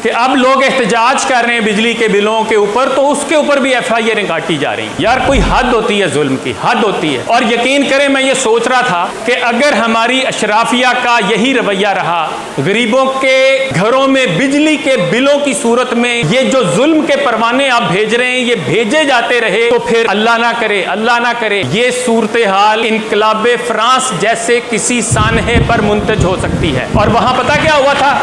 کہ اب لوگ احتجاج کر رہے ہیں بجلی کے بلوں کے اوپر، تو اس کے اوپر بھی ایف آئی آریں کاٹی جا رہی ہیں۔ یار کوئی حد ہوتی ہے ظلم کی، حد ہوتی ہے۔ اور یقین کریں میں یہ سوچ رہا تھا کہ اگر ہماری اشرافیہ کا یہی رویہ رہا، غریبوں کے گھروں میں بجلی کے بلوں کی صورت میں یہ جو ظلم کے پروانے آپ بھیج رہے ہیں یہ بھیجے جاتے رہے، تو پھر اللہ نہ کرے یہ صورتحال انقلاب فرانس جیسے کسی سانحے پر منتج ہو سکتی ہے۔ اور وہاں پتہ کیا ہوا تھا؟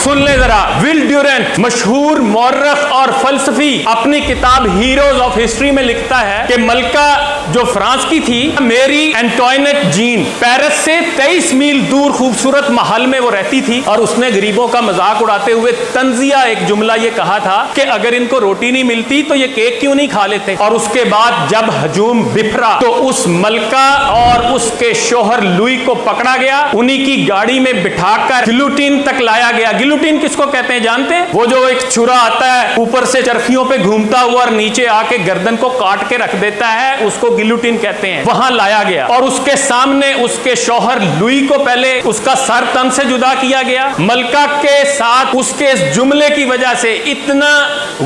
سن لیں ذرا، ول ڈیورنٹ مشہور مورخ اور فلسفی اپنی کتاب ہیروز آف ہسٹری میں لکھتا ہے کہ ملکہ جو فرانس کی تھی، میری اینٹوائنٹ جین، پیرس سے 23 میل دور خوبصورت محل میں وہ رہتی تھی، اور اس نے غریبوں کا مذاق اڑاتے ہوئے طنزیہ ایک جملہ یہ کہا تھا کہ اگر ان کو روٹی نہیں ملتی تو یہ کیک کیوں نہیں کھا لیتے۔ اور اس کے بعد جب ہجوم بپھرا تو اس ملکہ اور اس کے شوہر لوئی کو پکڑا گیا، انہی کی گاڑی میں بٹھا کر گلوٹین تک لایا گیا۔ گلوٹین کس کو کہتے ہیں جانتے ہیں؟ وہ جو ایک چھرا آتا ہے اوپر سے چرخیوں پہ گھومتا ہوا اور نیچے آ کے گردن کو کاٹ کے رکھ دیتا ہے، اس کو گلوٹین کہتے ہیں۔ وہاں لایا گیا اور اس کے سامنے اس کے شوہر لوئی کو پہلے اس کا سر تن سے جدا کیا گیا۔ ملکہ کے ساتھ اس کے اس جملے کی وجہ سے اتنا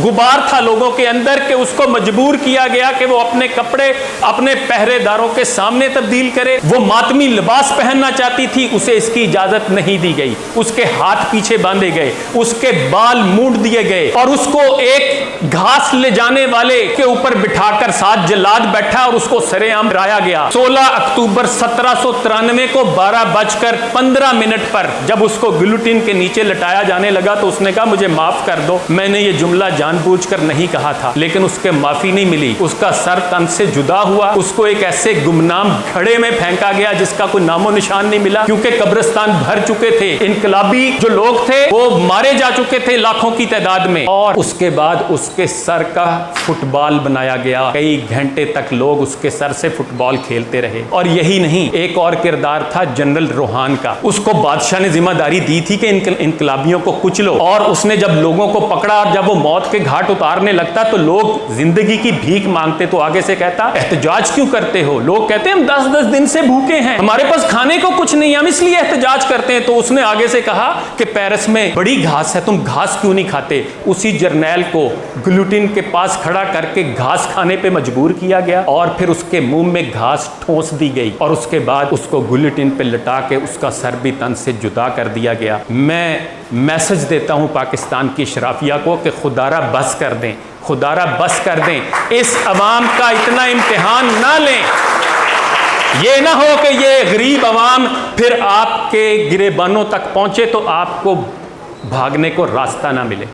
غبار تھا لوگوں کے اندر کہ اس کو مجبور کیا گیا کہ وہ اپنے کپڑے اپنے پہرے داروں کے سامنے تبدیل کرے۔ وہ ماتمی لباس پہننا چاہتی تھی، اسے اس کی اجازت نہیں دی گئی۔ اس کے ہاتھ پیچھے باندھے گئے، اس کے بال مونڈ دیے گئے، اور اس کو ایک گھاس لے جانے والے کے اوپر بٹھا کر ساتھ جلاد بیٹھا اور اس کو سرے عام ڈرایا گیا۔ 16 اکتوبر 1793 کو 12:15 پر جب اس کو گلوٹین کے نیچے لٹایا جانے لگا تو اس نے کہا مجھے معاف کر دو، میں نے یہ جملہ جان بوجھ کر نہیں کہا تھا۔ لیکن اس کے معافی نہیں ملی، اس کا سر تن سے جدا ہوا، اس کو ایک ایسے گمنام گھڑے میں پھینکا گیا جس کا کوئی نام و نشان نہیں ملا، کیونکہ قبرستان بھر چکے تھے۔ انقلابی جو لوگ تھے وہ مارے جا چکے تھے لاکھوں کی تعداد میں، اور اس کے بعد اس کے سر کا فٹ بال بنایا گیا۔ کئی گھنٹے تک لوگ اس کے سر سے فٹ بال کھیلتے رہے۔ اور یہی نہیں، ایک اور کردار تھا جنرل روحان کا۔ اس کو بادشاہ نے ذمہ داری دی تھی کہ انقلابیوں کو کچلو، اور اس نے جب لوگوں کو پکڑا اور جب وہ موت کے گھاٹ اتارنے لگتا تو لوگ زندگی کی بھیک مانگتے تو آگے سے کہتا احتجاج کیوں کرتے ہو؟ لوگ کہتے ہیں ہم 10 دن سے بھوکے ہیں، ہمارے پاس کھانے کو کچھ نہیں، ہم اس لیے احتجاج کرتے ہیں۔ تو اس نے آگے سے کہا کہ پیرس میں بڑی گھاس ہے، تم گھاس کیوں نہیں کھاتے؟ اسی جرنیل کو گلوٹین کے پاس کھڑا کر کے گھاس کھانے پہ مجبور کیا گیا، اور پھر اس کے منہ میں گھاس ٹھونس دی گئی، اور اس کے بعد اس کو گلوٹین پہ لٹا کے اس کا سر بھی تن سے جدا کر دیا گیا۔ میں میسج دیتا ہوں پاکستان کی اشرافیہ کو کہ خدا را بس کر دیں، خدا را بس کر دیں، اس عوام کا اتنا امتحان نہ لیں۔ یہ نہ ہو کہ یہ غریب عوام پھر آپ کے گریبانوں تک پہنچے تو آپ کو بھاگنے کو راستہ نہ ملے۔